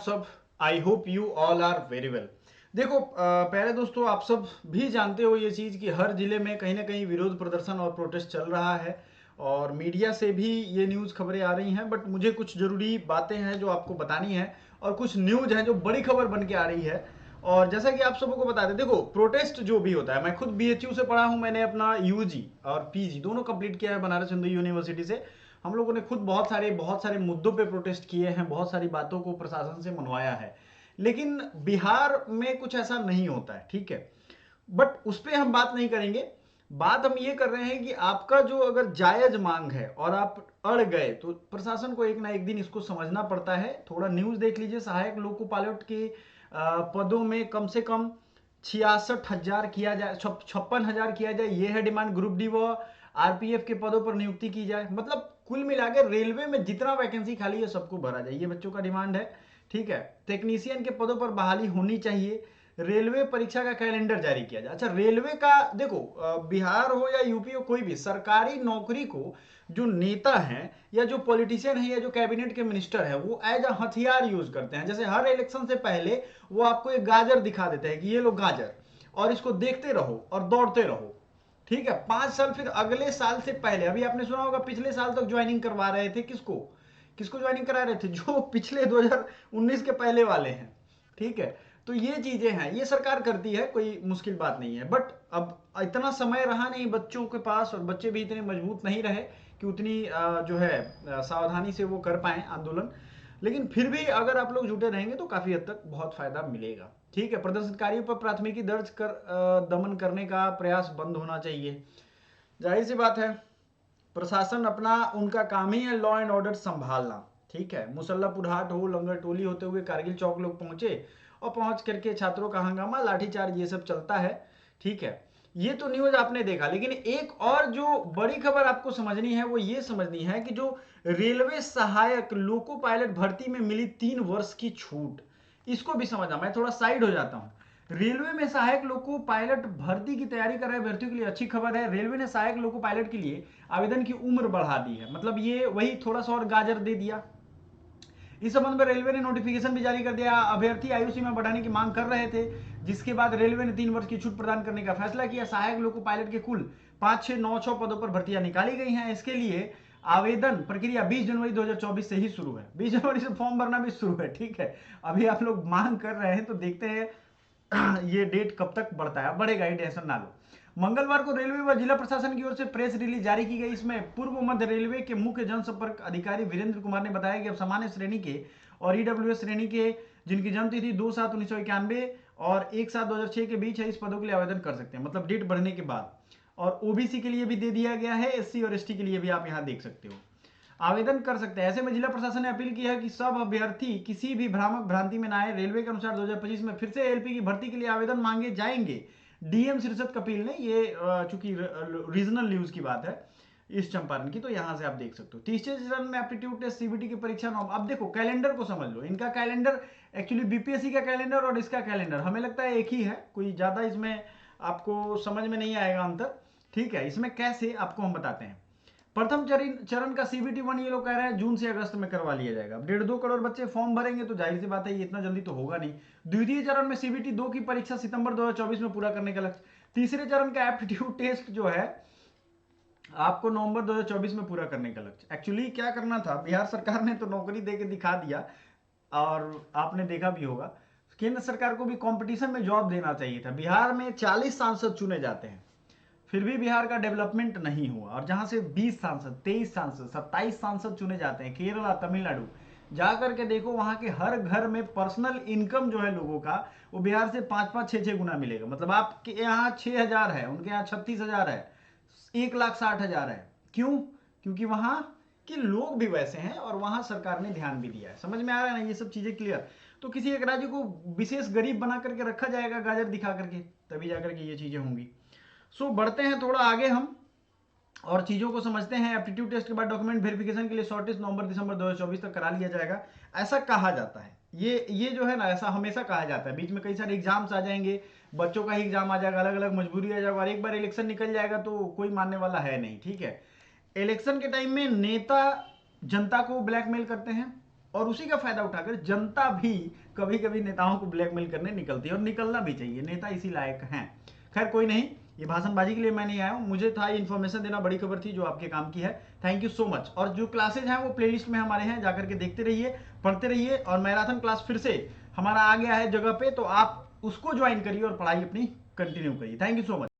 सब I hope you all are very well. देखो पहले दोस्तों आप सब भी जानते हो ये चीज़ कि हर जिले में कहीं ना कहीं विरोध प्रदर्शन और प्रोटेस्ट चल रहा है और मीडिया से भी ये न्यूज़ खबरें आ रही हैं। बट मुझे कुछ ज़रूरी बातें हैं जो आपको बतानी है और कुछ न्यूज़ हैं जो बड़ी खबर बन के आ रही है। और जैसा कि आप सबको को बता दें, देखो प्रोटेस्ट जो भी होता है, मैं खुद बीएचयू से पढ़ा हूँ, मैंने अपना यूजी और पीजी दोनों कंप्लीट किया है बनारस हिंदू यूनिवर्सिटी से। हम लोगों ने खुद बहुत सारे मुद्दों पे प्रोटेस्ट किए हैं, बहुत सारी बातों को प्रशासन से मनवाया है। लेकिन बिहार में कुछ ऐसा नहीं होता है, ठीक है। बट उस पर हम बात नहीं करेंगे। बात हम ये कर रहे हैं कि आपका जो अगर जायज मांग है और आप अड़ गए तो प्रशासन को एक ना एक दिन इसको समझना पड़ता है। थोड़ा न्यूज देख लीजिए, सहायक लोको पायलट के पदों में कम से कम 66,000 किया जाए, 56,000 किया जाए, ये है डिमांड। ग्रुप डी व आरपीएफ के पदों पर नियुक्ति की जाए। मतलब कुल मिलाकर रेलवे में जितना वैकेंसी खाली है सबको भरा जाए, ये बच्चों का डिमांड है, ठीक है। टेक्नीशियन के पदों पर बहाली होनी चाहिए। रेलवे परीक्षा का कैलेंडर जारी किया जाए। अच्छा, रेलवे का देखो, बिहार हो या यूपी हो, कोई भी सरकारी नौकरी को जो नेता हैं या जो पॉलिटिशियन है या जो कैबिनेट के मिनिस्टर है वो एज अ हथियार यूज करते हैं। जैसे हर इलेक्शन से पहले वो आपको एक गाजर दिखा देते हैं कि ये लो गाजर, और इसको देखते रहो और दौड़ते रहो, ठीक है। 5 साल फिर अगले साल से पहले, अभी आपने सुना होगा पिछले साल तक ज्वाइनिंग करवा रहे थे, किसको किसको ज्वाइनिंग करा रहे थे? जो पिछले 2019 के पहले वाले हैं, ठीक है। तो ये चीजें हैं, ये सरकार करती है, कोई मुश्किल बात नहीं है। बट अब इतना समय रहा नहीं बच्चों के पास, और बच्चे भी इतने मजबूत नहीं रहे कि उतनी जो है सावधानी से वो कर पाए आंदोलन। लेकिन फिर भी अगर आप लोग जुटे रहेंगे तो काफी हद तक बहुत फायदा मिलेगा, ठीक है। प्रदर्शनकारियों पर प्राथमिकी दर्ज कर दमन करने का प्रयास बंद होना चाहिए। जाहिर सी बात है, प्रशासन अपना उनका काम ही है लॉ एंड ऑर्डर संभालना, ठीक है। मुसल्लापुर हाट हो, लंगर टोली होते हुए कारगिल चौक लोग पहुंचे और पहुंच करके छात्रों का हंगामा, लाठीचार्ज, ये सब चलता है, ठीक है। ये तो न्यूज आपने देखा। लेकिन एक और जो बड़ी खबर आपको समझनी है वो ये समझनी है कि जो रेलवे सहायक लोको पायलट भर्ती में मिली 3 वर्ष की छूट, इसको भी समझना। मैं थोड़ा साइड हो जाता हूं। रेलवे में सहायक लोको पायलट भर्ती की तैयारी कर रहे अभ्यर्थियों के लिए अच्छी खबर है। रेलवे ने सहायक लोको पायलट के लिए आवेदन की उम्र बढ़ा दी है। मतलब ये वही थोड़ा सा और गाजर दे दिया। इस संबंध में रेलवे ने नोटिफिकेशन भी जारी कर दिया। अभ्यर्थी आयु सीमा बढ़ाने की मांग कर रहे थे, जिसके बाद रेलवे ने 3 वर्ष की छूट प्रदान करने का फैसला किया। सहायक लोको पायलट के कुल 5,696 पदों पर भर्तियां निकाली गई हैं। इसके लिए आवेदन प्रक्रिया 20 जनवरी 2024 से ही शुरू है। 20 जनवरी से फॉर्म भरना भी शुरू है, ठीक है। अभी आप लोग मांग कर रहे हैं तो देखते हैं ये डेट कब तक बढ़ता है। बढ़ेगा ही, टेंशन ना लो। मंगलवार को रेलवे व जिला प्रशासन की ओर से प्रेस रिलीज जारी की गई। इसमें पूर्व मध्य रेलवे के मुख्य जनसंपर्क अधिकारी वीरेंद्र कुमार ने बताया कि अब सामान्य श्रेणी के और ईडब्ल्यूएस श्रेणी के जिनकी जन्म तिथि 2/7/1991 और 1/7/2006 के बीच है, इस पदों के लिए आवेदन कर सकते हैं। मतलब डेट बढ़ने के बाद। और ओबीसी के लिए भी दे दिया गया है, एससी और एसटी के लिए भी आप यहाँ देख सकते हो आवेदन कर सकते हैं। ऐसे में जिला प्रशासन ने अपील की है कि सब अभ्यर्थी किसी भी भ्रामक भ्रांति में ना आए। रेलवे के अनुसार 2025 में फिर से एलपी की भर्ती के लिए आवेदन मांगे जाएंगे। डीएम शीर्षत कपिल ने, ये चूंकि रीजनल न्यूज की बात है इस चंपारण की, तो यहां से आप देख सकते हो। तीसरे चरण में एप्टीट्यूड टेस्ट सीबीटी की परीक्षा नॉम। अब देखो कैलेंडर को समझ लो, इनका कैलेंडर एक्चुअली बीपीएससी का कैलेंडर और इसका कैलेंडर हमें लगता है एक ही है, कोई ज्यादा इसमें आपको समझ में नहीं आएगा अंतर, ठीक है। इसमें कैसे आपको हम बताते हैं। प्रथम चरण का सीबीटी 1 ये लोग कह रहे हैं जून से अगस्त में करवा लिया जाएगा। 1.5-2 करोड़ बच्चे फॉर्म भरेंगे तो जाहिर सी बात है ये इतना जल्दी तो होगा नहीं। द्वितीय चरण में सीबीटी 2 की परीक्षा सितंबर 2024 में पूरा करने का लक्ष्य। तीसरे चरण का एप्टीट्यूड टेस्ट जो है आपको नवंबर 2024 में पूरा करने का लक्ष्य। एक्चुअली क्या करना था, बिहार सरकार ने तो नौकरी दे के दिखा दिया, और आपने देखा भी होगा केंद्र सरकार को भी कंपटीशन में जॉब देना चाहिए था। बिहार में 40 सांसद चुने जाते हैं, फिर भी बिहार का डेवलपमेंट नहीं हुआ। और जहां से 20 सांसद, 23 सांसद, 27 सांसद चुने जाते हैं, केरला, तमिलनाडु, जाकर के देखो वहां के हर घर में पर्सनल इनकम जो है लोगों का, वो बिहार से 5-5, 6-6 गुना मिलेगा। मतलब आपके यहाँ 6,000 है, उनके यहाँ 36,000 है, 1,60,000 है। क्यों? क्योंकि वहां के लोग भी वैसे हैं और वहां सरकार ने ध्यान भी दिया है। समझ में आ रहा है ना ये सब चीजें क्लियर? तो किसी एक राज्य को विशेष गरीब बना करके रखा जाएगा गाजर दिखा करके, तभी जाकर के ये चीजें होंगी। बढ़ते हैं थोड़ा आगे हम और चीजों को समझते हैं। एप्टीट्यूड टेस्ट के बाद डॉक्यूमेंट वेरिफिकेशन के लिए शॉर्टेस्ट नवंबर-दिसंबर 2024 तक करा लिया जाएगा, ऐसा कहा जाता है। ये जो है ना, ऐसा हमेशा कहा जाता है। बीच में कई सारे एग्जाम्स आ जाएंगे, बच्चों का ही एग्जाम आ जाएगा, अलग अलग मजबूरी आ जाएगा, और एक बार इलेक्शन निकल जाएगा तो कोई मानने वाला है नहीं, ठीक है। इलेक्शन के टाइम में नेता जनता को ब्लैकमेल करते हैं, और उसी का फायदा उठाकर जनता भी कभी कभी नेताओं को ब्लैकमेल करने निकलती है, और निकलना भी चाहिए, नेता इसी लायक हैं। खैर कोई नहीं, ये भाषणबाजी के लिए मैं नहीं आया हूँ, मुझे था इन्फॉर्मेशन देना, बड़ी खबर थी जो आपके काम की है। Thank you so much. और जो क्लासेज हैं वो प्लेलिस्ट में हमारे हैं, जाकर के देखते रहिए, पढ़ते रहिए। और मैराथन क्लास फिर से हमारा आ गया है जगह पे, तो आप उसको ज्वाइन करिए और पढ़ाई अपनी कंटिन्यू करिए। Thank you so much.